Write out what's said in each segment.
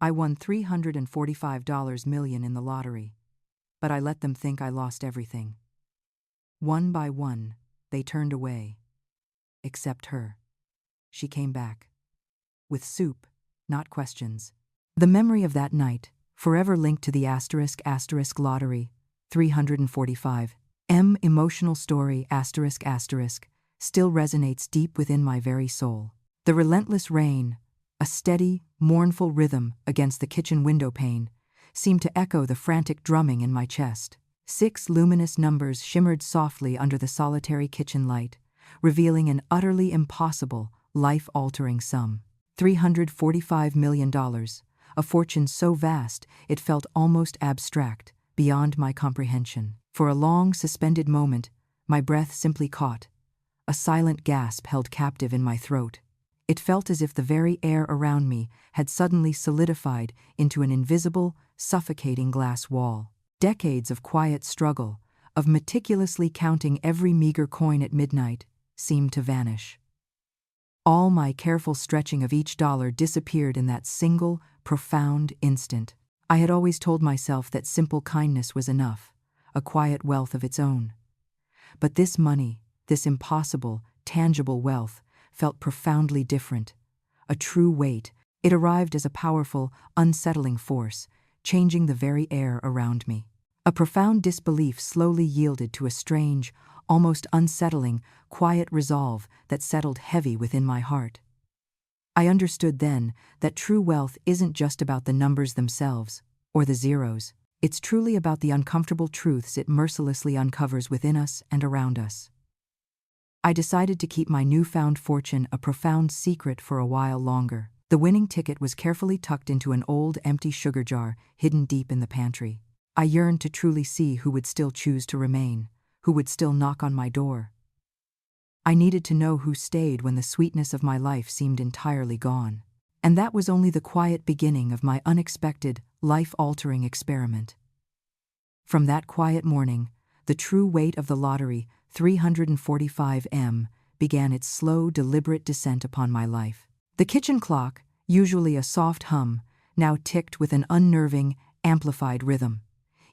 I won $345 million in the lottery, but I let them think I lost everything. One by one, they turned away. Except her. She came back. With soup, not questions. The memory of that night, forever linked to the *** lottery, 345, emotional story ***, still resonates deep within my very soul. The relentless rain, a steady, mournful rhythm against the kitchen window pane, seemed to echo the frantic drumming in my chest. 6 luminous numbers shimmered softly under the solitary kitchen light, revealing an utterly impossible, life-altering sum. $345 million, a fortune so vast it felt almost abstract, beyond my comprehension. For a long, suspended moment, my breath simply caught. A silent gasp held captive in my throat. It felt as if the very air around me had suddenly solidified into an invisible, suffocating glass wall. Decades of quiet struggle, of meticulously counting every meager coin at midnight, seemed to vanish. All my careful stretching of each dollar disappeared in that single, profound instant. I had always told myself that simple kindness was enough, a quiet wealth of its own. But this money, this impossible, tangible wealth, felt profoundly different. A true weight, it arrived as a powerful, unsettling force, changing the very air around me. A profound disbelief slowly yielded to a strange, almost unsettling, quiet resolve that settled heavy within my heart. I understood then that true wealth isn't just about the numbers themselves, or the zeros. It's truly about the uncomfortable truths it mercilessly uncovers within us and around us. I decided to keep my newfound fortune a profound secret for a while longer. The winning ticket was carefully tucked into an old, empty sugar jar hidden deep in the pantry. I yearned to truly see who would still choose to remain, who would still knock on my door. I needed to know who stayed when the sweetness of my life seemed entirely gone. And that was only the quiet beginning of my unexpected, life-altering experiment. From that quiet morning, the true weight of the lottery, 345 M, began its slow, deliberate descent upon my life. The kitchen clock, usually a soft hum, now ticked with an unnerving, amplified rhythm.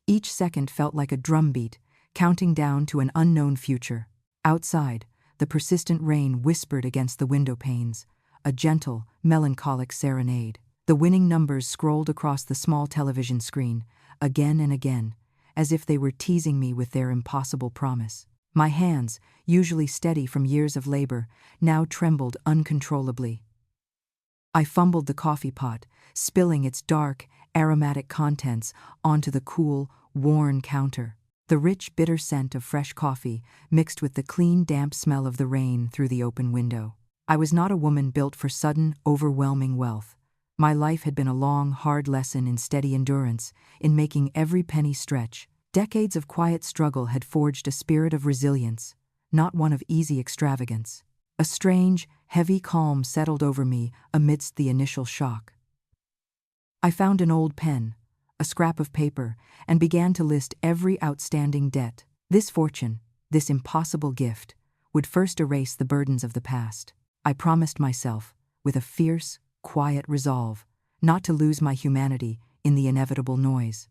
Each second felt like a drumbeat, counting down to an unknown future. Outside, the persistent rain whispered against the window panes, a gentle, melancholic serenade. The winning numbers scrolled across the small television screen, again and again, as if they were teasing me with their impossible promise. My hands, usually steady from years of labor, now trembled uncontrollably. I fumbled the coffee pot, spilling its dark, aromatic contents onto the cool, worn counter. The rich, bitter scent of fresh coffee mixed with the clean, damp smell of the rain through the open window. I was not a woman built for sudden, overwhelming wealth. My life had been a long, hard lesson in steady endurance, in making every penny stretch. Decades of quiet struggle had forged a spirit of resilience, not one of easy extravagance. A strange, heavy calm settled over me amidst the initial shock. I found an old pen, a scrap of paper, and began to list every outstanding debt. This fortune, this impossible gift, would first erase the burdens of the past. I promised myself, with a fierce, quiet resolve, not to lose my humanity in the inevitable noise.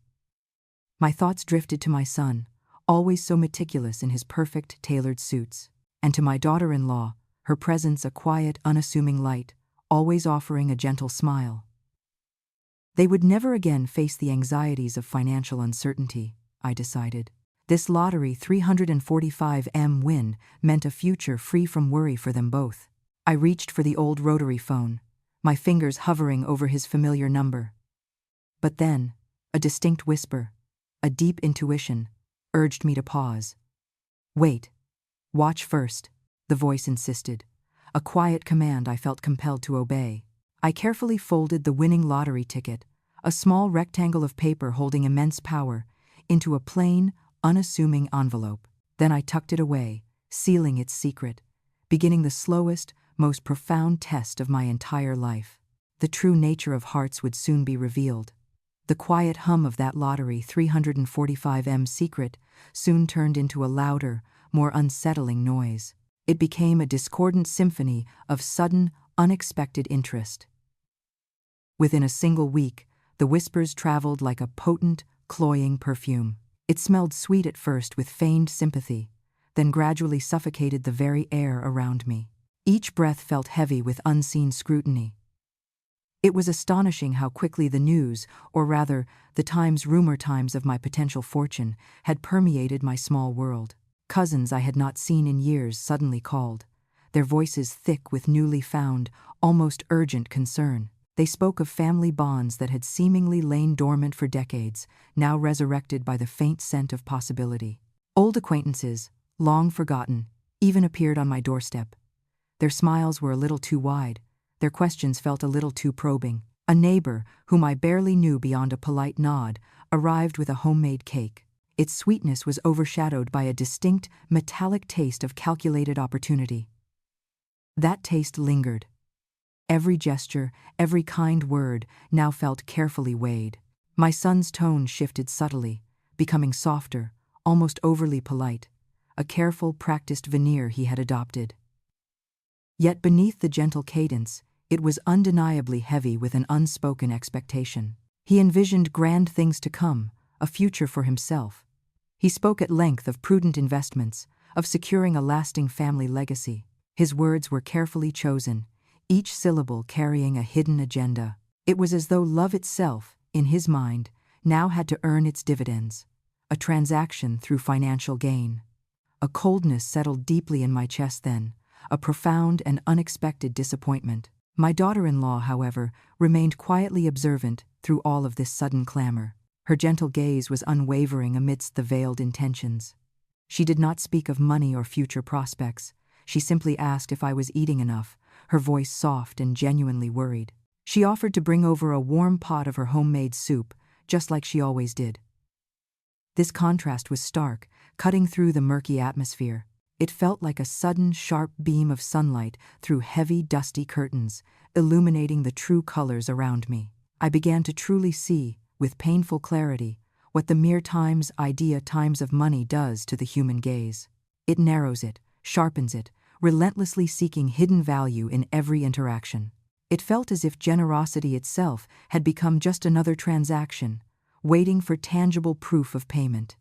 My thoughts drifted to my son, always so meticulous in his perfect, tailored suits, and to my daughter-in-law, her presence a quiet, unassuming light, always offering a gentle smile. They would never again face the anxieties of financial uncertainty, I decided. This lottery 345 M win meant a future free from worry for them both. I reached for the old rotary phone, my fingers hovering over his familiar number. But then, a distinct whisper, a deep intuition, urged me to pause. "Wait. Watch first," the voice insisted, a quiet command I felt compelled to obey. I carefully folded the winning lottery ticket, a small rectangle of paper holding immense power, into a plain, unassuming envelope. Then I tucked it away, sealing its secret, beginning the slowest, most profound test of my entire life. The true nature of hearts would soon be revealed. The quiet hum of that lottery 345 M secret soon turned into a louder, more unsettling noise. It became a discordant symphony of sudden, unexpected interest. Within a single week, The whispers traveled like a potent, cloying perfume. It smelled sweet at first with feigned sympathy, then gradually suffocated the very air around me. Each breath felt heavy with unseen scrutiny. It was astonishing how quickly the news, or rather, the rumor times of my potential fortune, had permeated my small world. Cousins I had not seen in years suddenly called, their voices thick with newly found, almost urgent concern. They spoke of family bonds that had seemingly lain dormant for decades, now resurrected by the faint scent of possibility. Old acquaintances, long forgotten, even appeared on my doorstep. Their smiles were a little too wide, their questions felt a little too probing. A neighbor, whom I barely knew beyond a polite nod, arrived with a homemade cake. Its sweetness was overshadowed by a distinct, metallic taste of calculated opportunity. That taste lingered. Every gesture, every kind word now felt carefully weighed. My son's tone shifted subtly, becoming softer, almost overly polite, a careful, practiced veneer he had adopted. Yet beneath the gentle cadence, it was undeniably heavy with an unspoken expectation. He envisioned grand things to come, a future for himself. He spoke at length of prudent investments, of securing a lasting family legacy. His words were carefully chosen, each syllable carrying a hidden agenda. It was as though love itself, in his mind, now had to earn its dividends, a transaction through financial gain. A coldness settled deeply in my chest then, a profound and unexpected disappointment. My daughter-in-law, however, remained quietly observant through all of this sudden clamor. Her gentle gaze was unwavering amidst the veiled intentions. She did not speak of money or future prospects. She simply asked if I was eating enough, her voice soft and genuinely worried. She offered to bring over a warm pot of her homemade soup, just like she always did. This contrast was stark, cutting through the murky atmosphere. It felt like a sudden, sharp beam of sunlight through heavy, dusty curtains, illuminating the true colors around me. I began to truly see, with painful clarity, what the mere idea of money does to the human gaze. It narrows it, sharpens it, relentlessly seeking hidden value in every interaction. It felt as if generosity itself had become just another transaction, waiting for tangible proof of payment.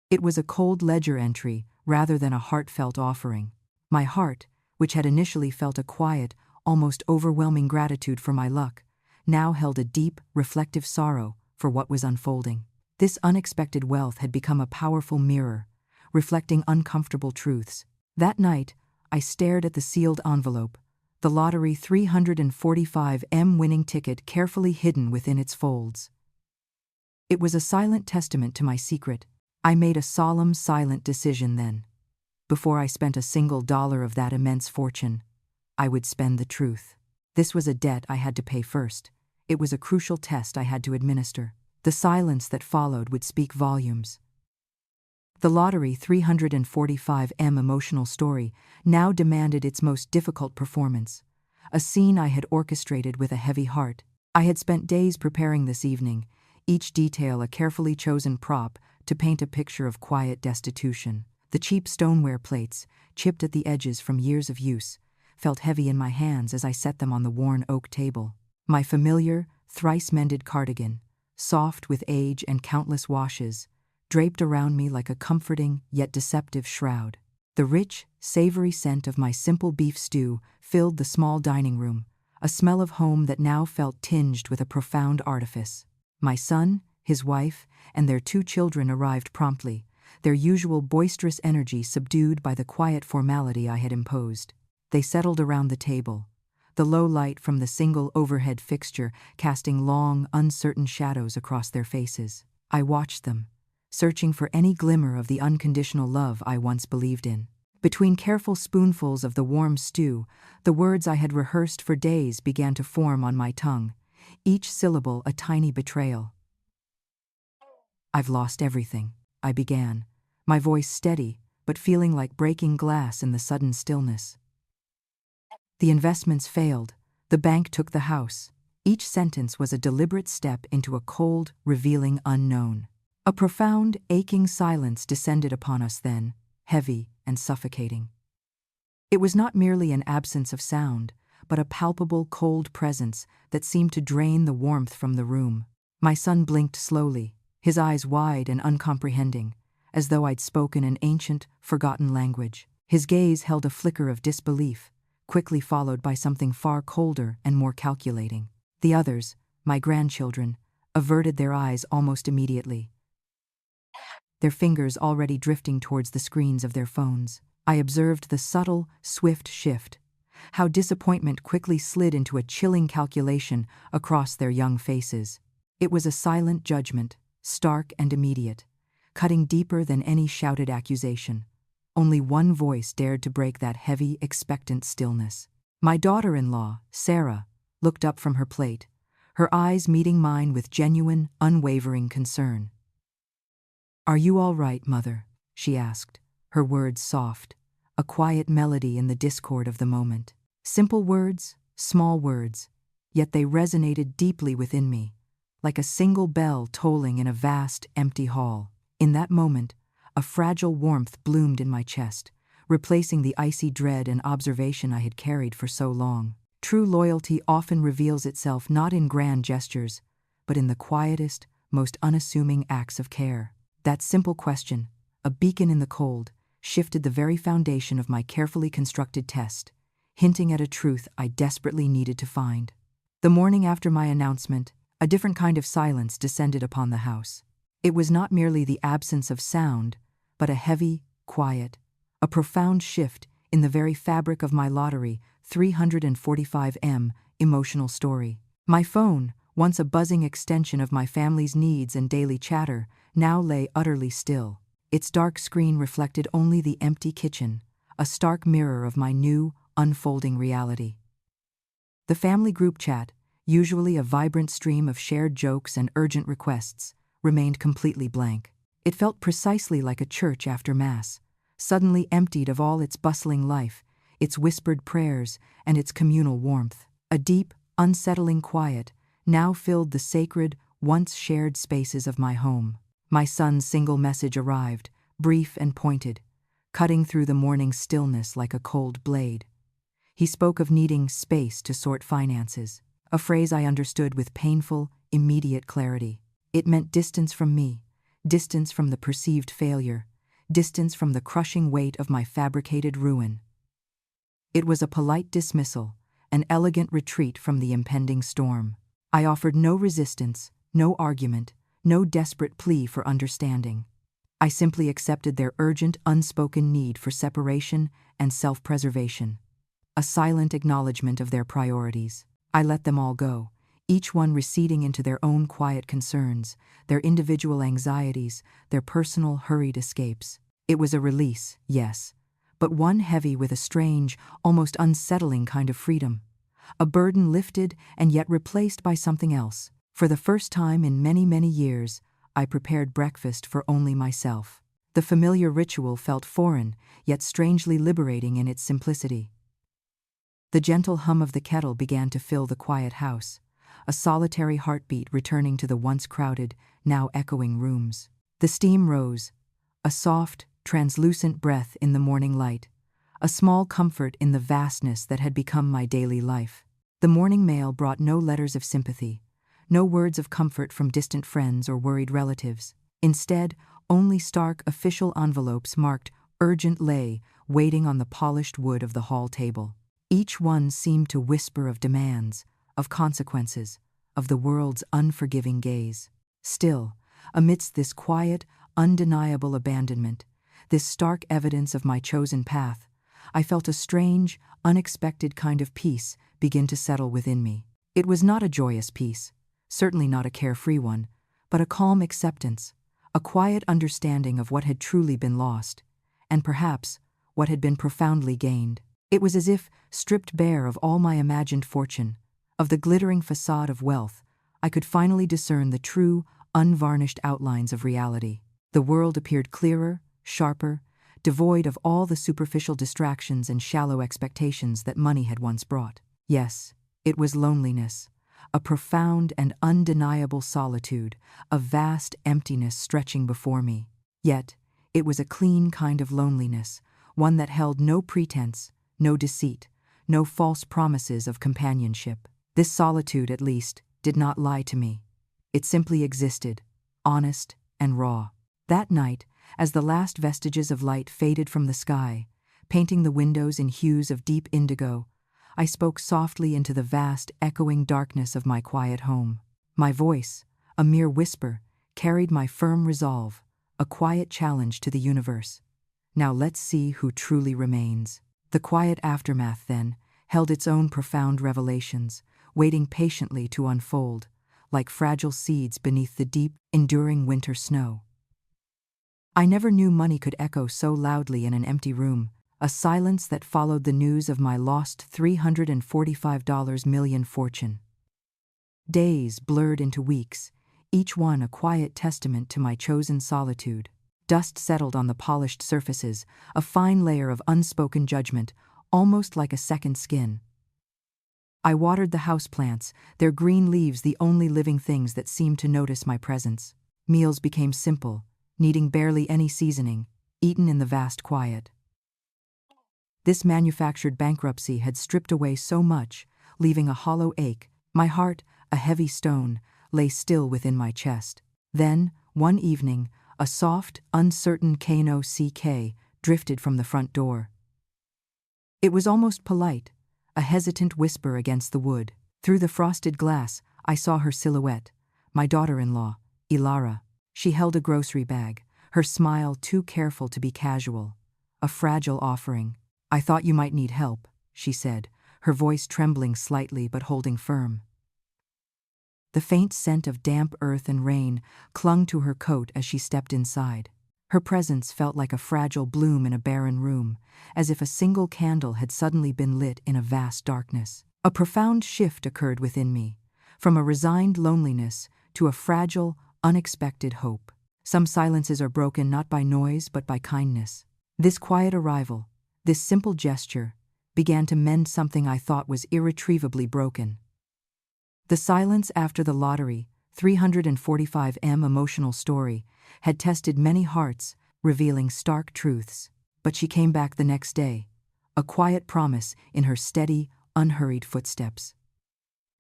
It was a cold ledger entry rather than a heartfelt offering. My heart, which had initially felt a quiet, almost overwhelming gratitude for my luck, now held a deep, reflective sorrow for what was unfolding. This unexpected wealth had become a powerful mirror, reflecting uncomfortable truths. That night, I stared at the sealed envelope, the lottery 345M winning ticket carefully hidden within its folds. It was a silent testament to my secret. I made a solemn, silent decision then. Before I spent a single dollar of that immense fortune, I would spend the truth. This was a debt I had to pay first. It was a crucial test I had to administer. The silence that followed would speak volumes. The lottery 345M emotional story now demanded its most difficult performance, a scene I had orchestrated with a heavy heart. I had spent days preparing this evening, each detail a carefully chosen prop to paint a picture of quiet destitution. The cheap stoneware plates, chipped at the edges from years of use, felt heavy in my hands as I set them on the worn oak table. My familiar, thrice-mended cardigan, soft with age and countless washes, draped around me like a comforting yet deceptive shroud. The rich, savory scent of my simple beef stew filled the small dining room, a smell of home that now felt tinged with a profound artifice. My son, his wife, and their 2 children arrived promptly, their usual boisterous energy subdued by the quiet formality I had imposed. They settled around the table, the low light from the single overhead fixture casting long, uncertain shadows across their faces. I watched them, searching for any glimmer of the unconditional love I once believed in. Between careful spoonfuls of the warm stew, the words I had rehearsed for days began to form on my tongue, each syllable a tiny betrayal. "I've lost everything," I began, my voice steady but feeling like breaking glass in the sudden stillness. "The investments failed. The bank took the house." Each sentence was a deliberate step into a cold, revealing unknown. A profound, aching silence descended upon us then, heavy and suffocating. It was not merely an absence of sound, but a palpable, cold presence that seemed to drain the warmth from the room. My son blinked slowly, his eyes wide and uncomprehending, as though I'd spoken an ancient, forgotten language. His gaze held a flicker of disbelief, quickly followed by something far colder and more calculating. The others, my grandchildren, averted their eyes almost immediately, their fingers already drifting towards the screens of their phones. I observed the subtle, swift shift, how disappointment quickly slid into a chilling calculation across their young faces. It was a silent judgment, stark and immediate, cutting deeper than any shouted accusation. Only one voice dared to break that heavy, expectant stillness. My daughter-in-law, Sarah, looked up from her plate, her eyes meeting mine with genuine, unwavering concern. "Are you all right, Mother?" she asked, her words soft, a quiet melody in the discord of the moment. Simple words, small words, yet they resonated deeply within me, like a single bell tolling in a vast, empty hall. In that moment, a fragile warmth bloomed in my chest, replacing the icy dread and observation I had carried for so long. True loyalty often reveals itself not in grand gestures, but in the quietest, most unassuming acts of care. That simple question, a beacon in the cold, shifted the very foundation of my carefully constructed test, hinting at a truth I desperately needed to find. The morning after my announcement, a different kind of silence descended upon the house. It was not merely the absence of sound, but a heavy, quiet, a profound shift in the very fabric of my lottery 345M emotional story. My phone, once a buzzing extension of my family's needs and daily chatter, now lay utterly still. Its dark screen reflected only the empty kitchen, a stark mirror of my new, unfolding reality. The family group chat, usually a vibrant stream of shared jokes and urgent requests, remained completely blank. It felt precisely like a church after Mass, suddenly emptied of all its bustling life, its whispered prayers, and its communal warmth. A deep, unsettling quiet now filled the sacred, once shared spaces of my home. My son's single message arrived, brief and pointed, cutting through the morning stillness like a cold blade. He spoke of needing space to sort finances, a phrase I understood with painful, immediate clarity. It meant distance from me, distance from the perceived failure, distance from the crushing weight of my fabricated ruin. It was a polite dismissal, an elegant retreat from the impending storm. I offered no resistance, no argument, no desperate plea for understanding. I simply accepted their urgent, unspoken need for separation and self-preservation, a silent acknowledgement of their priorities. I let them all go, each one receding into their own quiet concerns, their individual anxieties, their personal, hurried escapes. It was a release, yes, but one heavy with a strange, almost unsettling kind of freedom. A burden lifted and yet replaced by something else. For the first time in many, many years, I prepared breakfast for only myself. The familiar ritual felt foreign, yet strangely liberating in its simplicity. The gentle hum of the kettle began to fill the quiet house, a solitary heartbeat returning to the once crowded, now echoing rooms. The steam rose, a soft, translucent breath in the morning light, a small comfort in the vastness that had become my daily life. The morning mail brought no letters of sympathy, no words of comfort from distant friends or worried relatives. Instead, only stark official envelopes marked "Urgent Lay" waiting on the polished wood of the hall table. Each one seemed to whisper of demands, of consequences, of the world's unforgiving gaze. Still, amidst this quiet, undeniable abandonment, this stark evidence of my chosen path, I felt a strange, unexpected kind of peace begin to settle within me. It was not a joyous peace, certainly not a carefree one, but a calm acceptance, a quiet understanding of what had truly been lost, and perhaps what had been profoundly gained. It was as if, stripped bare of all my imagined fortune, of the glittering facade of wealth, I could finally discern the true, unvarnished outlines of reality. The world appeared clearer, sharper, devoid of all the superficial distractions and shallow expectations that money had once brought. Yes, it was loneliness, a profound and undeniable solitude, a vast emptiness stretching before me. Yet, it was a clean kind of loneliness, one that held no pretense, no deceit, no false promises of companionship. This solitude, at least, did not lie to me. It simply existed, honest and raw. That night, as the last vestiges of light faded from the sky, painting the windows in hues of deep indigo, I spoke softly into the vast, echoing darkness of my quiet home. My voice, a mere whisper, carried my firm resolve, a quiet challenge to the universe. Now let's see who truly remains. The quiet aftermath, then, held its own profound revelations, waiting patiently to unfold, like fragile seeds beneath the deep, enduring winter snow. I never knew money could echo so loudly in an empty room, a silence that followed the news of my lost $345 million fortune. Days blurred into weeks, each one a quiet testament to my chosen solitude. Dust settled on the polished surfaces, a fine layer of unspoken judgment, almost like a second skin. I watered the houseplants, their green leaves the only living things that seemed to notice my presence. Meals became simple, needing barely any seasoning, eaten in the vast quiet. This manufactured bankruptcy had stripped away so much, leaving a hollow ache. My heart, a heavy stone, lay still within my chest. Then, one evening, a soft, uncertain knock drifted from the front door. It was almost polite, a hesitant whisper against the wood. Through the frosted glass, I saw her silhouette, my daughter-in-law, Ilara. She held a grocery bag, her smile too careful to be casual. A fragile offering. "I thought you might need help," she said, her voice trembling slightly but holding firm. The faint scent of damp earth and rain clung to her coat as she stepped inside. Her presence felt like a fragile bloom in a barren room, as if a single candle had suddenly been lit in a vast darkness. A profound shift occurred within me, from a resigned loneliness to a fragile, unexpected hope. Some silences are broken not by noise but by kindness. This quiet arrival, this simple gesture, began to mend something I thought was irretrievably broken. The silence after the lottery, 345M emotional story, had tested many hearts, revealing stark truths. But she came back the next day, a quiet promise in her steady, unhurried footsteps.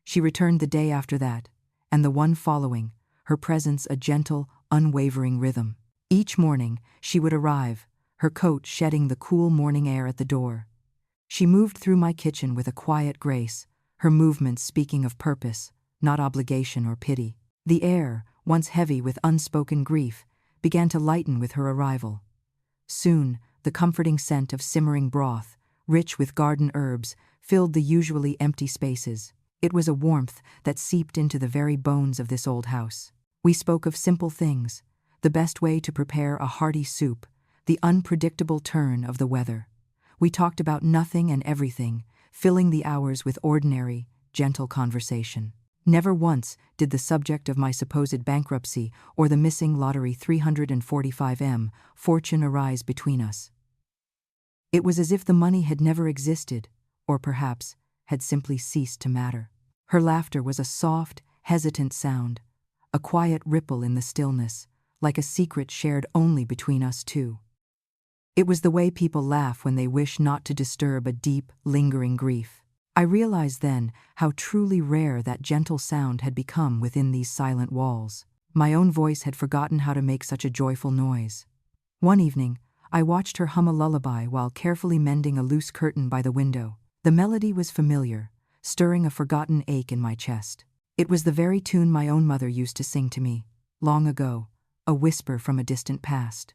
She returned the day after that, and the one following, her presence a gentle, unwavering rhythm. Each morning, she would arrive, her coat shedding the cool morning air at the door. She moved through my kitchen with a quiet grace, her movements speaking of purpose, not obligation or pity. The air, once heavy with unspoken grief, began to lighten with her arrival. Soon, the comforting scent of simmering broth, rich with garden herbs, filled the usually empty spaces. It was a warmth that seeped into the very bones of this old house. We spoke of simple things, the best way to prepare a hearty soup, the unpredictable turn of the weather. We talked about nothing and everything, filling the hours with ordinary, gentle conversation. Never once did the subject of my supposed bankruptcy or the missing lottery 345M fortune arise between us. It was as if the money had never existed, or perhaps had simply ceased to matter. Her laughter was a soft, hesitant sound, a quiet ripple in the stillness, like a secret shared only between us two. It was the way people laugh when they wish not to disturb a deep, lingering grief. I realized then how truly rare that gentle sound had become within these silent walls. My own voice had forgotten how to make such a joyful noise. One evening, I watched her hum a lullaby while carefully mending a loose curtain by the window. The melody was familiar, stirring a forgotten ache in my chest. It was the very tune my own mother used to sing to me, long ago, a whisper from a distant past.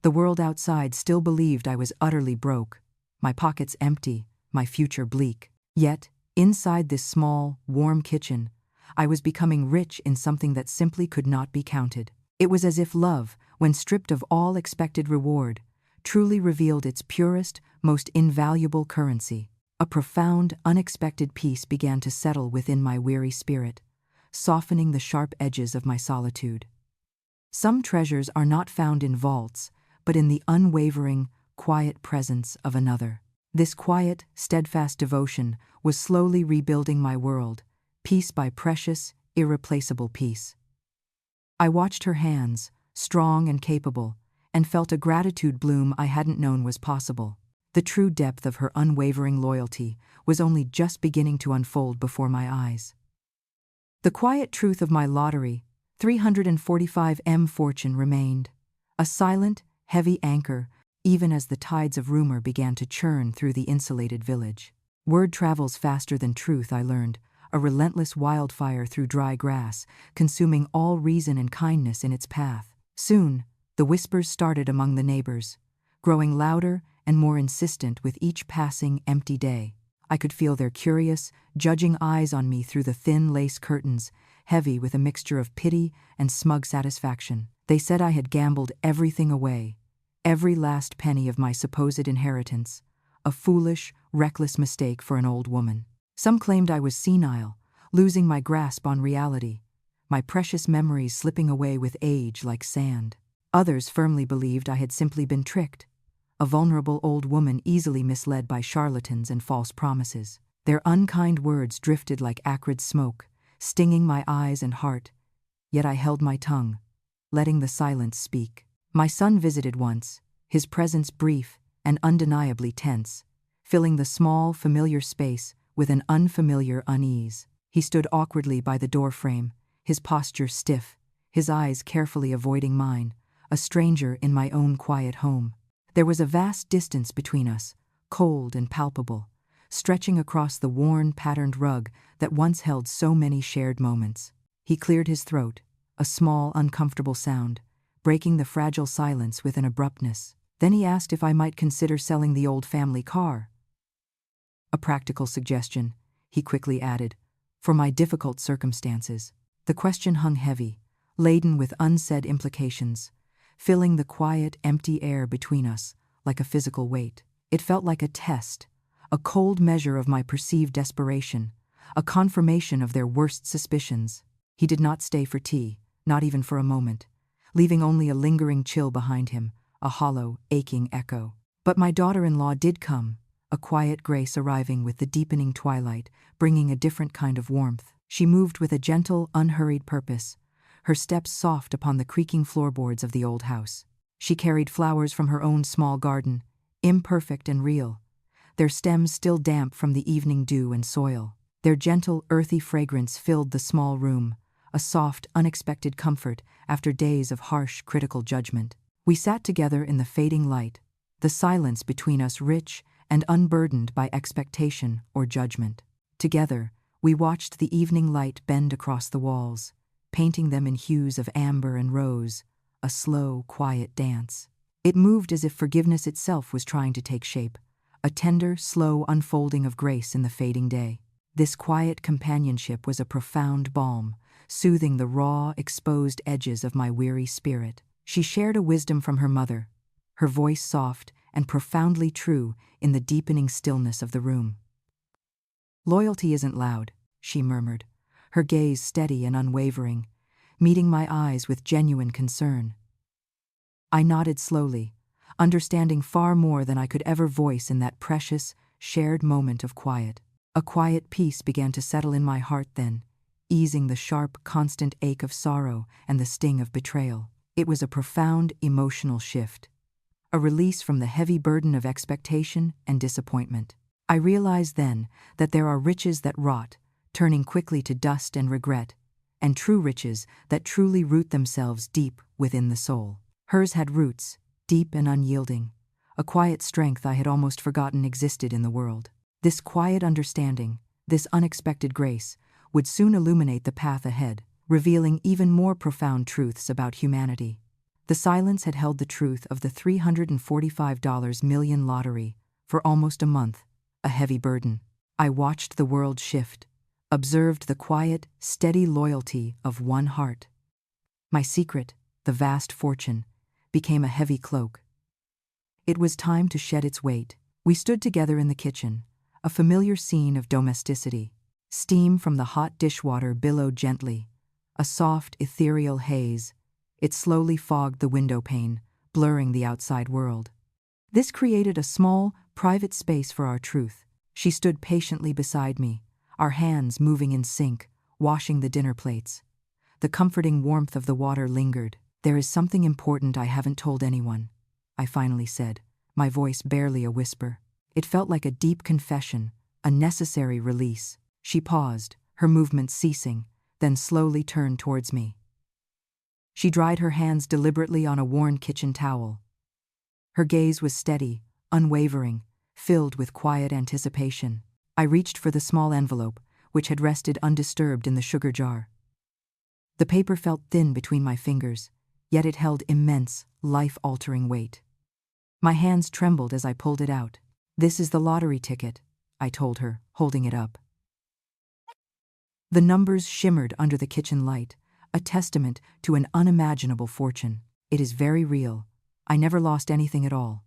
The world outside still believed I was utterly broke, my pockets empty, my future bleak. Yet, inside this small, warm kitchen, I was becoming rich in something that simply could not be counted. It was as if love, when stripped of all expected reward, truly revealed its purest, most invaluable currency. A profound, unexpected peace began to settle within my weary spirit, softening the sharp edges of my solitude. Some treasures are not found in vaults, but in the unwavering, quiet presence of another. This quiet, steadfast devotion was slowly rebuilding my world, piece by precious, irreplaceable piece. I watched her hands, strong and capable, and felt a gratitude bloom I hadn't known was possible. The true depth of her unwavering loyalty was only just beginning to unfold before my eyes. The quiet truth of my lottery, 345M fortune, remained, a silent, heavy anchor, even as the tides of rumor began to churn through the insulated village. Word travels faster than truth, I learned, a relentless wildfire through dry grass, consuming all reason and kindness in its path. Soon, the whispers started among the neighbors, growing louder and more insistent with each passing empty day. I could feel their curious, judging eyes on me through the thin lace curtains, heavy with a mixture of pity and smug satisfaction. They said I had gambled everything away, every last penny of my supposed inheritance, a foolish, reckless mistake for an old woman. Some claimed I was senile, losing my grasp on reality, my precious memories slipping away with age like sand. Others firmly believed I had simply been tricked, a vulnerable old woman easily misled by charlatans and false promises. Their unkind words drifted like acrid smoke, stinging my eyes and heart, yet I held my tongue, letting the silence speak. My son visited once, his presence brief and undeniably tense, filling the small, familiar space with an unfamiliar unease. He stood awkwardly by the doorframe, his posture stiff, his eyes carefully avoiding mine, a stranger in my own quiet home. There was a vast distance between us, cold and palpable, stretching across the worn, patterned rug that once held so many shared moments. He cleared his throat, a small, uncomfortable sound, breaking the fragile silence with an abruptness. Then he asked if I might consider selling the old family car. A practical suggestion, he quickly added, for my difficult circumstances. The question hung heavy, laden with unsaid implications, filling the quiet, empty air between us like a physical weight. It felt like a test, a cold measure of my perceived desperation, a confirmation of their worst suspicions. He did not stay for tea, not even for a moment, leaving only a lingering chill behind him, a hollow, aching echo. But my daughter-in-law did come, a quiet grace arriving with the deepening twilight, bringing a different kind of warmth. She moved with a gentle, unhurried purpose, her steps soft upon the creaking floorboards of the old house. She carried flowers from her own small garden, imperfect and real, their stems still damp from the evening dew and soil. Their gentle, earthy fragrance filled the small room, a soft, unexpected comfort after days of harsh, critical judgment. We sat together in the fading light, the silence between us rich and unburdened by expectation or judgment. Together, we watched the evening light bend across the walls, painting them in hues of amber and rose, a slow, quiet dance. It moved as if forgiveness itself was trying to take shape, a tender, slow unfolding of grace in the fading day. This quiet companionship was a profound balm, soothing the raw, exposed edges of my weary spirit. She shared a wisdom from her mother, her voice soft and profoundly true in the deepening stillness of the room. "Loyalty isn't loud," she murmured, her gaze steady and unwavering, meeting my eyes with genuine concern. I nodded slowly, understanding far more than I could ever voice in that precious, shared moment of quiet. A quiet peace began to settle in my heart then, easing the sharp, constant ache of sorrow and the sting of betrayal. It was a profound emotional shift, a release from the heavy burden of expectation and disappointment. I realized then that there are riches that rot, turning quickly to dust and regret, and true riches that truly root themselves deep within the soul. Hers had roots, deep and unyielding, a quiet strength I had almost forgotten existed in the world. This quiet understanding, this unexpected grace, would soon illuminate the path ahead, revealing even more profound truths about humanity. The silence had held the truth of the $345 million lottery for almost a month, a heavy burden. I watched the world shift, observed the quiet, steady loyalty of one heart. My secret, the vast fortune, became a heavy cloak. It was time to shed its weight. We stood together in the kitchen, a familiar scene of domesticity. Steam from the hot dishwater billowed gently, a soft, ethereal haze. It slowly fogged the window pane, blurring the outside world. This created a small, private space for our truth. She stood patiently beside me, our hands moving in sync, washing the dinner plates. The comforting warmth of the water lingered. "There is something important I haven't told anyone," I finally said, my voice barely a whisper. It felt like a deep confession, a necessary release. She paused, her movements ceasing, then slowly turned towards me. She dried her hands deliberately on a worn kitchen towel. Her gaze was steady, unwavering, filled with quiet anticipation. I reached for the small envelope, which had rested undisturbed in the sugar jar. The paper felt thin between my fingers, yet it held immense, life-altering weight. My hands trembled as I pulled it out. "This is the lottery ticket," I told her, holding it up. The numbers shimmered under the kitchen light, a testament to an unimaginable fortune. "It is very real. I never lost anything at all."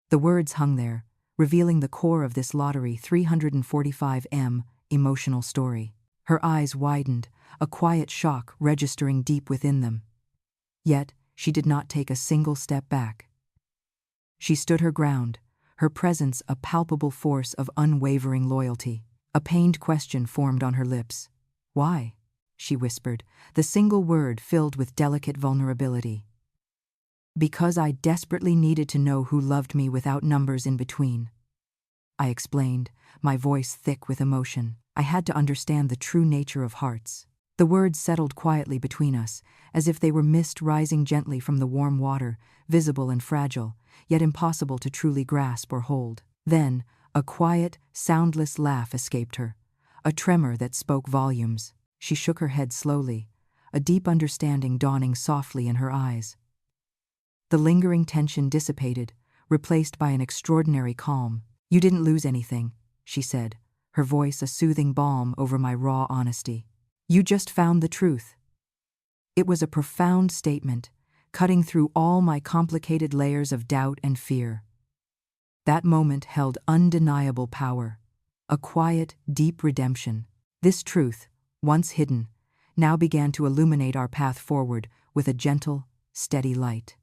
The words hung there, revealing the core of this lottery 345M emotional story. Her eyes widened, a quiet shock registering deep within them. Yet, she did not take a single step back. She stood her ground, her presence a palpable force of unwavering loyalty. A pained question formed on her lips. "Why?" she whispered, the single word filled with delicate vulnerability. "Because I desperately needed to know who loved me without numbers in between," I explained, my voice thick with emotion. I had to understand the true nature of hearts. The words settled quietly between us, as if they were mist rising gently from the warm water, visible and fragile, yet impossible to truly grasp or hold. Then, a quiet, soundless laugh escaped her, a tremor that spoke volumes. She shook her head slowly, a deep understanding dawning softly in her eyes. The lingering tension dissipated, replaced by an extraordinary calm. "You didn't lose anything," she said, her voice a soothing balm over my raw honesty. "You just found the truth." It was a profound statement, cutting through all my complicated layers of doubt and fear. That moment held undeniable power, a quiet, deep redemption. This truth, once hidden, now began to illuminate our path forward with a gentle, steady light.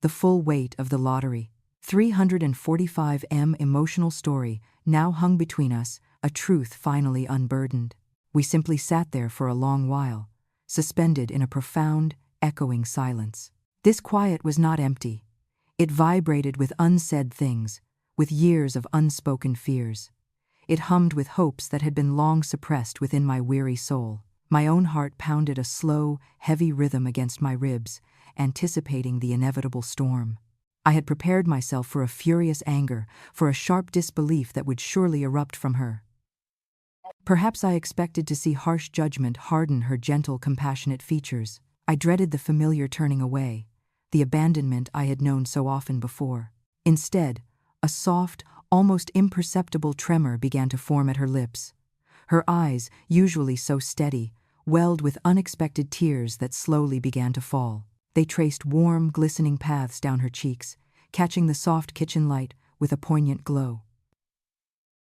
The full weight of the lottery, 345M emotional story, now hung between us, a truth finally unburdened. We simply sat there for a long while, suspended in a profound, echoing silence. This quiet was not empty. It vibrated with unsaid things, with years of unspoken fears. It hummed with hopes that had been long suppressed within my weary soul. My own heart pounded a slow, heavy rhythm against my ribs, anticipating the inevitable storm. I had prepared myself for a furious anger, for a sharp disbelief that would surely erupt from her. Perhaps I expected to see harsh judgment harden her gentle, compassionate features. I dreaded the familiar turning away, the abandonment I had known so often before. Instead, a soft, almost imperceptible tremor began to form at her lips. Her eyes, usually so steady, welled with unexpected tears that slowly began to fall. They traced warm, glistening paths down her cheeks, catching the soft kitchen light with a poignant glow.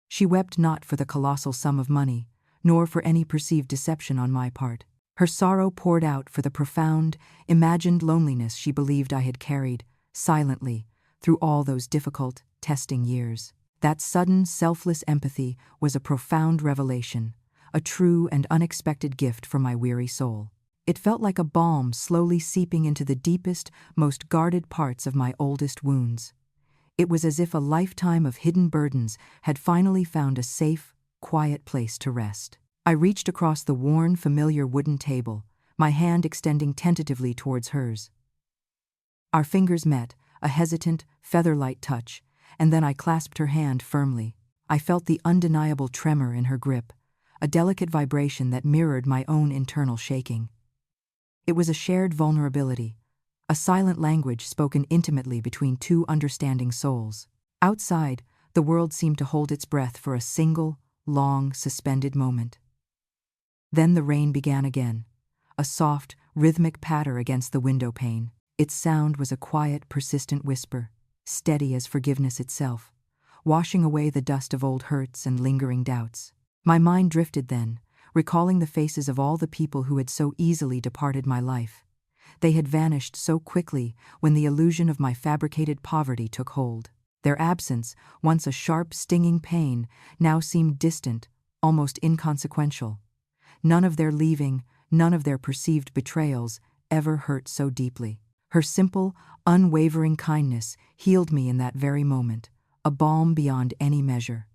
She wept not for the colossal sum of money, nor for any perceived deception on my part. Her sorrow poured out for the profound, imagined loneliness she believed I had carried, silently, through all those difficult, testing years. That sudden, selfless empathy was a profound revelation, a true and unexpected gift for my weary soul. It felt like a balm slowly seeping into the deepest, most guarded parts of my oldest wounds. It was as if a lifetime of hidden burdens had finally found a safe, quiet place to rest. I reached across the worn, familiar wooden table, my hand extending tentatively towards hers. Our fingers met, a hesitant, feather-light touch, and then I clasped her hand firmly. I felt the undeniable tremor in her grip, a delicate vibration that mirrored my own internal shaking. It was a shared vulnerability, a silent language spoken intimately between two understanding souls. Outside, the world seemed to hold its breath for a single, long, suspended moment. Then the rain began again, a soft, rhythmic patter against the window pane. Its sound was a quiet, persistent whisper, steady as forgiveness itself, washing away the dust of old hurts and lingering doubts. My mind drifted then, recalling the faces of all the people who had so easily departed my life. They had vanished so quickly when the illusion of my fabricated poverty took hold. Their absence, once a sharp, stinging pain, now seemed distant, almost inconsequential. None of their leaving, none of their perceived betrayals, ever hurt so deeply. Her simple, unwavering kindness healed me in that very moment, a balm beyond any measure.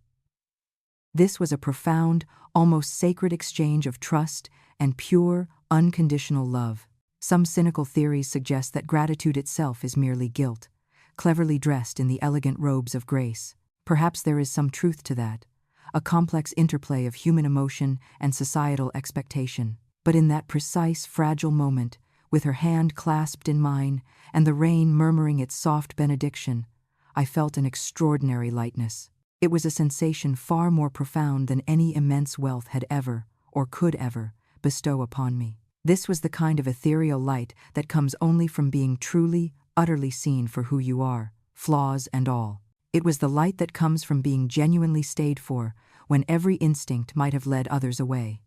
This was a profound, almost sacred exchange of trust and pure, unconditional love. Some cynical theories suggest that gratitude itself is merely guilt, cleverly dressed in the elegant robes of grace. Perhaps there is some truth to that, a complex interplay of human emotion and societal expectation. But in that precise, fragile moment, with her hand clasped in mine and the rain murmuring its soft benediction, I felt an extraordinary lightness. It was a sensation far more profound than any immense wealth had ever, or could ever, bestow upon me. This was the kind of ethereal light that comes only from being truly, utterly seen for who you are, flaws and all. It was the light that comes from being genuinely stayed for, when every instinct might have led others away.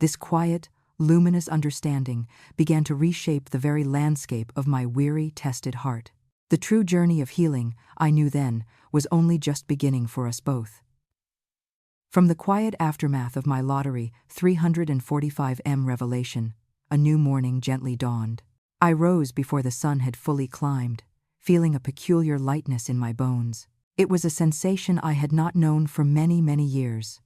This quiet, luminous understanding began to reshape the very landscape of my weary, tested heart. The true journey of healing, I knew then, was only just beginning for us both. From the quiet aftermath of my lottery 345M revelation, a new morning gently dawned. I rose before the sun had fully climbed, feeling a peculiar lightness in my bones. It was a sensation I had not known for many, many years.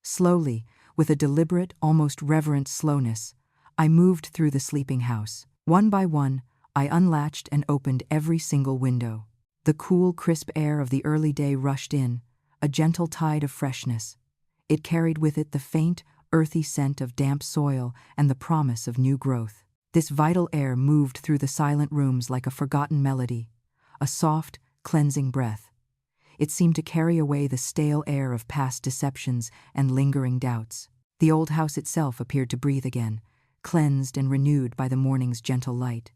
Slowly, with a deliberate, almost reverent slowness, I moved through the sleeping house. One by one, I unlatched and opened every single window. The cool, crisp air of the early day rushed in, a gentle tide of freshness. It carried with it the faint, earthy scent of damp soil and the promise of new growth. This vital air moved through the silent rooms like a forgotten melody, a soft, cleansing breath. It seemed to carry away the stale air of past deceptions and lingering doubts. The old house itself appeared to breathe again, cleansed and renewed by the morning's gentle light.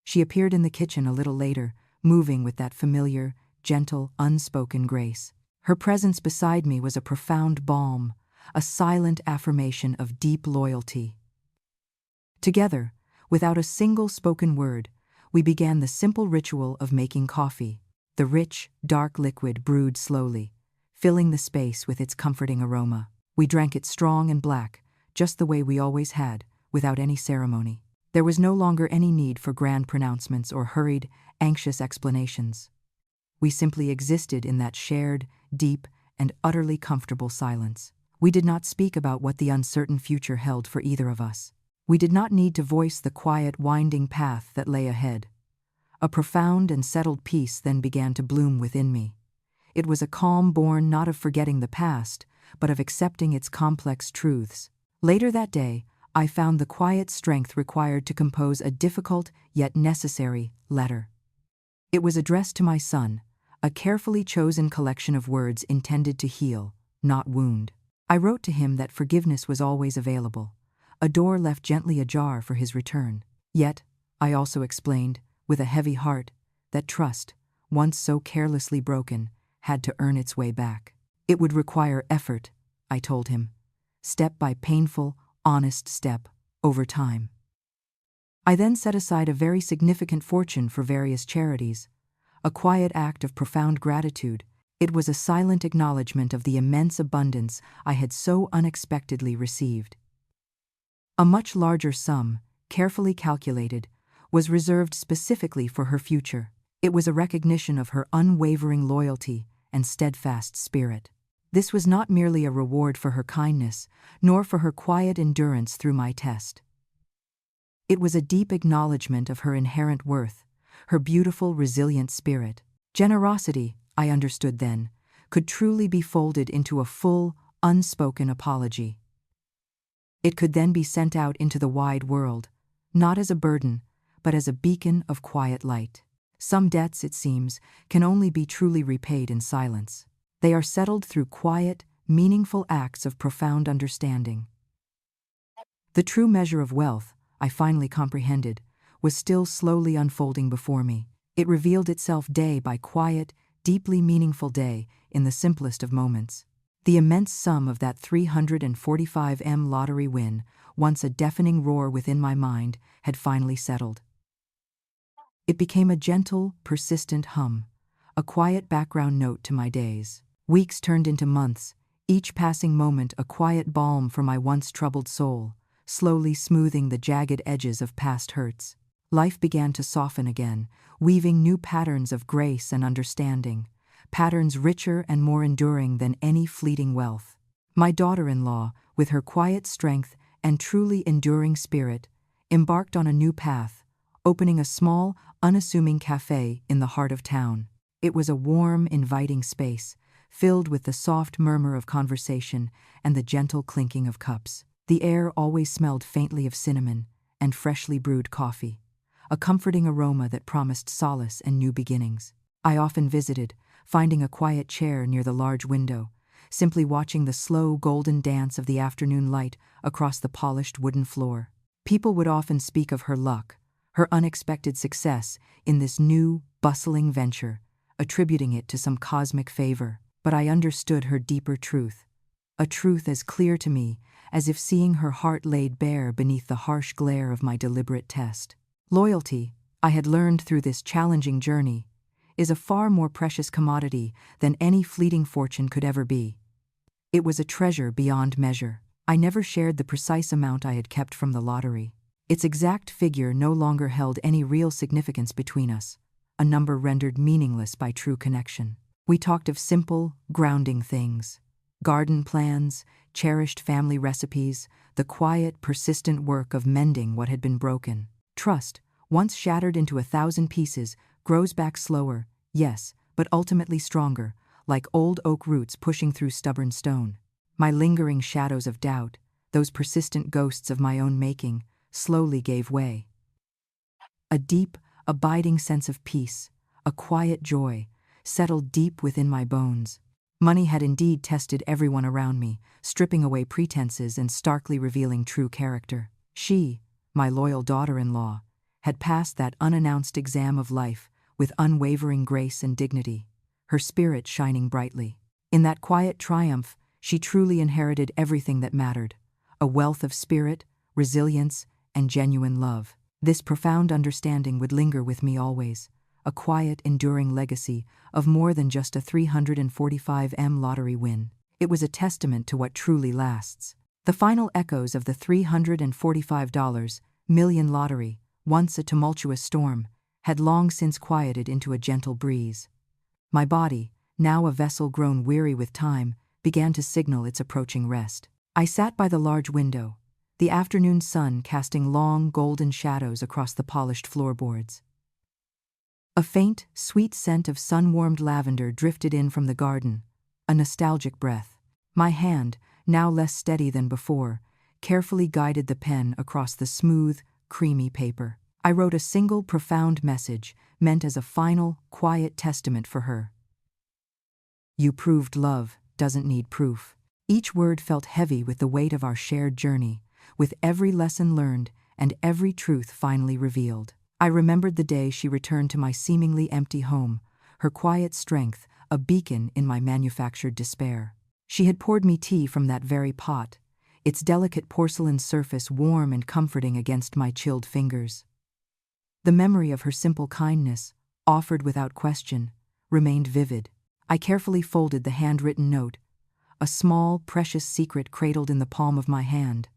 She appeared in the kitchen a little later, moving with that familiar, gentle, unspoken grace. Her presence beside me was a profound balm, a silent affirmation of deep loyalty. Together, without a single spoken word, we began the simple ritual of making coffee. The rich, dark liquid brewed slowly, filling the space with its comforting aroma. We drank it strong and black, just the way we always had, without any ceremony. There was no longer any need for grand pronouncements or hurried, anxious explanations. We simply existed in that shared, deep, and utterly comfortable silence. We did not speak about what the uncertain future held for either of us. We did not need to voice the quiet, winding path that lay ahead. A profound and settled peace then began to bloom within me. It was a calm born not of forgetting the past, but of accepting its complex truths. Later that day, I found the quiet strength required to compose a difficult yet necessary letter. It was addressed to my son, a carefully chosen collection of words intended to heal, not wound. I wrote to him that forgiveness was always available, a door left gently ajar for his return. Yet, I also explained, with a heavy heart, that trust, once so carelessly broken, had to earn its way back. It would require effort, I told him, step by painful, honest step, over time. I then set aside a very significant fortune for various charities, a quiet act of profound gratitude. It was a silent acknowledgement of the immense abundance I had so unexpectedly received. A much larger sum, carefully calculated, was reserved specifically for her future. It was a recognition of her unwavering loyalty and steadfast spirit. This was not merely a reward for her kindness, nor for her quiet endurance through my test. It was a deep acknowledgement of her inherent worth, her beautiful, resilient spirit. Generosity, I understood then, could truly be folded into a full, unspoken apology. It could then be sent out into the wide world, not as a burden, but as a beacon of quiet light. Some debts, it seems, can only be truly repaid in silence. They are settled through quiet, meaningful acts of profound understanding. The true measure of wealth, I finally comprehended, was still slowly unfolding before me. It revealed itself day by quiet, deeply meaningful day in the simplest of moments. The immense sum of that 345M lottery win, once a deafening roar within my mind, had finally settled. It became a gentle, persistent hum, a quiet background note to my days. Weeks turned into months, each passing moment a quiet balm for my once troubled soul, slowly smoothing the jagged edges of past hurts. Life began to soften again, weaving new patterns of grace and understanding, patterns richer and more enduring than any fleeting wealth. My daughter-in-law, with her quiet strength and truly enduring spirit, embarked on a new path, opening a small, unassuming cafe in the heart of town. It was a warm, inviting space, filled with the soft murmur of conversation and the gentle clinking of cups. The air always smelled faintly of cinnamon and freshly brewed coffee, a comforting aroma that promised solace and new beginnings. I often visited, finding a quiet chair near the large window, simply watching the slow golden dance of the afternoon light across the polished wooden floor. People would often speak of her luck, her unexpected success in this new, bustling venture, attributing it to some cosmic favor. But I understood her deeper truth, a truth as clear to me as if seeing her heart laid bare beneath the harsh glare of my deliberate test. Loyalty, I had learned through this challenging journey, is a far more precious commodity than any fleeting fortune could ever be. It was a treasure beyond measure. I never shared the precise amount I had kept from the lottery. Its exact figure no longer held any real significance between us, a number rendered meaningless by true connection. We talked of simple, grounding things: garden plans, cherished family recipes, the quiet, persistent work of mending what had been broken. Trust, once shattered into 1,000 pieces, grows back slower, yes, but ultimately stronger, like old oak roots pushing through stubborn stone. My lingering shadows of doubt, those persistent ghosts of my own making, slowly gave way. A deep, abiding sense of peace, a quiet joy, settled deep within my bones. Money had indeed tested everyone around me, stripping away pretenses and starkly revealing true character. She, my loyal daughter-in-law, had passed that unannounced exam of life with unwavering grace and dignity, her spirit shining brightly. In that quiet triumph, she truly inherited everything that mattered: a wealth of spirit, resilience, and genuine love. This profound understanding would linger with me always, a quiet, enduring legacy of more than just a 345M lottery win. It was a testament to what truly lasts. The final echoes of the $345 million lottery, once a tumultuous storm, had long since quieted into a gentle breeze. My body, now a vessel grown weary with time, began to signal its approaching rest. I sat by the large window, the afternoon sun casting long, golden shadows across the polished floorboards. A faint, sweet scent of sun-warmed lavender drifted in from the garden, a nostalgic breath. My hand, now less steady than before, carefully guided the pen across the smooth, creamy paper. I wrote a single profound message, meant as a final, quiet testament for her. "You proved love doesn't need proof." Each word felt heavy with the weight of our shared journey, with every lesson learned and every truth finally revealed. I remembered the day she returned to my seemingly empty home, her quiet strength a beacon in my manufactured despair. She had poured me tea from that very pot, its delicate porcelain surface warm and comforting against my chilled fingers. The memory of her simple kindness, offered without question, remained vivid. I carefully folded the handwritten note, a small, precious secret cradled in the palm of my hand.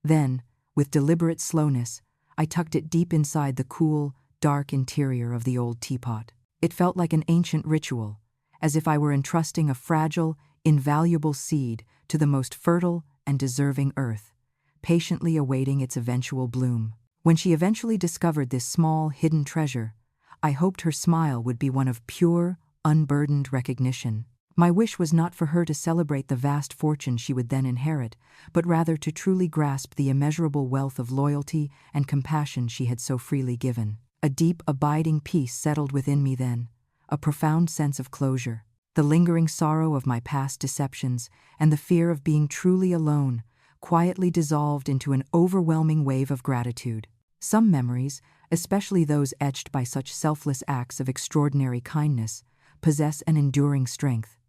Then, with deliberate slowness, I tucked it deep inside the cool, dark interior of the old teapot. It felt like an ancient ritual, as if I were entrusting a fragile, invaluable seed to the most fertile and deserving earth, patiently awaiting its eventual bloom. When she eventually discovered this small, hidden treasure, I hoped her smile would be one of pure, unburdened recognition. My wish was not for her to celebrate the vast fortune she would then inherit, but rather to truly grasp the immeasurable wealth of loyalty and compassion she had so freely given. A deep, abiding peace settled within me then, a profound sense of closure. The lingering sorrow of my past deceptions and the fear of being truly alone quietly dissolved into an overwhelming wave of gratitude. Some memories, especially those etched by such selfless acts of extraordinary kindness, possess an enduring strength.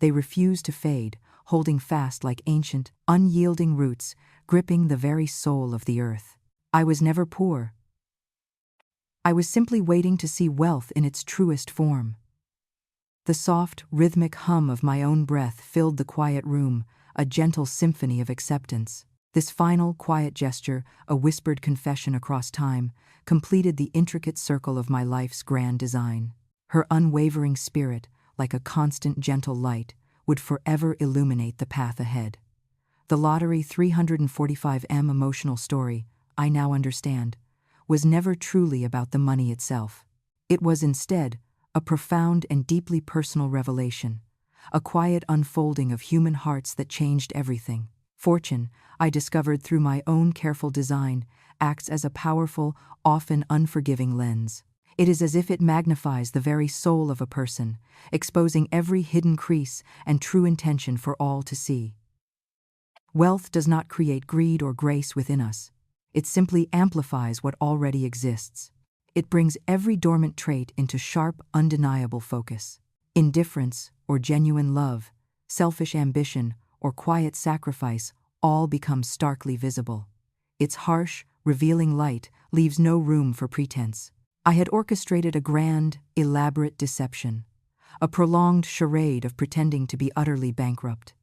They refuse to fade, holding fast like ancient, unyielding roots, gripping the very soul of the earth. I was never poor. I was simply waiting to see wealth in its truest form. The soft, rhythmic hum of my own breath filled the quiet room, a gentle symphony of acceptance. This final, quiet gesture, a whispered confession across time, completed the intricate circle of my life's grand design. Her unwavering spirit, like a constant gentle light, would forever illuminate the path ahead. The Lottery 345M emotional story, I now understand, was never truly about the money itself. It was instead a profound and deeply personal revelation, a quiet unfolding of human hearts that changed everything. Fortune, I discovered through my own careful design, acts as a powerful, often unforgiving lens. It is as if it magnifies the very soul of a person, exposing every hidden crease and true intention for all to see. Wealth does not create greed or grace within us. It simply amplifies what already exists. It brings every dormant trait into sharp, undeniable focus. Indifference or genuine love, selfish ambition or quiet sacrifice all become starkly visible. Its harsh, revealing light leaves no room for pretense. I had orchestrated a grand, elaborate deception, a prolonged charade of pretending to be utterly bankrupt.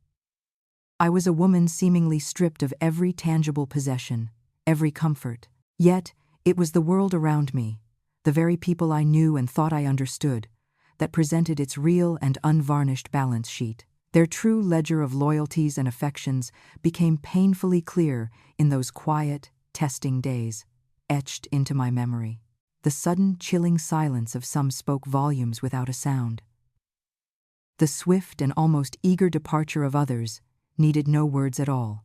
I was a woman seemingly stripped of every tangible possession, every comfort. Yet, it was the world around me, the very people I knew and thought I understood, that presented its real and unvarnished balance sheet. Their true ledger of loyalties and affections became painfully clear in those quiet, testing days, etched into my memory. The sudden, chilling silence of some spoke volumes without a sound. The swift and almost eager departure of others needed no words at all,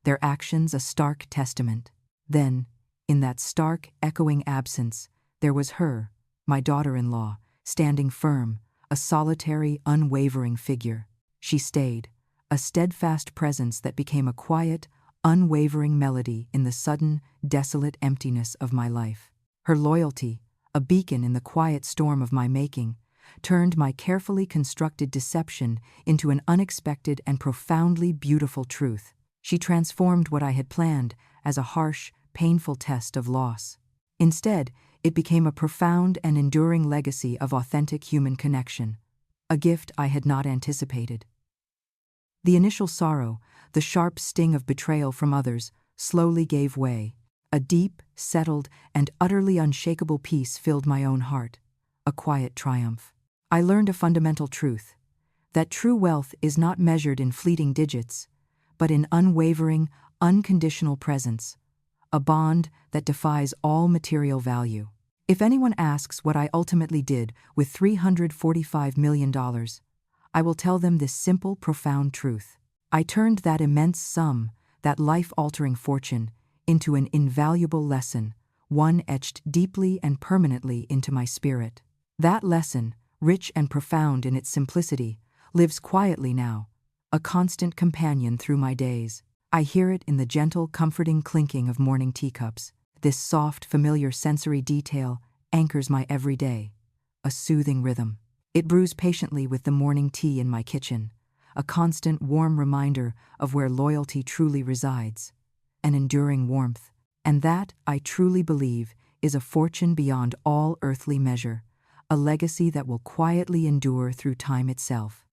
their actions a stark testament. Then, in that stark, echoing absence, there was her, my daughter-in-law, standing firm, a solitary, unwavering figure. She stayed, a steadfast presence that became a quiet, unwavering melody in the sudden, desolate emptiness of my life. Her loyalty, a beacon in the quiet storm of my making, turned my carefully constructed deception into an unexpected and profoundly beautiful truth. She transformed what I had planned as a harsh, painful test of loss. Instead, it became a profound and enduring legacy of authentic human connection, a gift I had not anticipated. The initial sorrow, the sharp sting of betrayal from others, slowly gave way. A deep, settled, and utterly unshakable peace filled my own heart, a quiet triumph. I learned a fundamental truth, that true wealth is not measured in fleeting digits, but in unwavering, unconditional presence, a bond that defies all material value. If anyone asks what I ultimately did with $345 million, I will tell them this simple, profound truth. I turned that immense sum, that life-altering fortune, into an invaluable lesson, one etched deeply and permanently into my spirit. That lesson, rich and profound in its simplicity, lives quietly now, a constant companion through my days. I hear it in the gentle, comforting clinking of morning teacups. This soft, familiar sensory detail anchors my every day, a soothing rhythm. It brews patiently with the morning tea in my kitchen, a constant, warm reminder of where loyalty truly resides, an enduring warmth. And that, I truly believe, is a fortune beyond all earthly measure, a legacy that will quietly endure through time itself.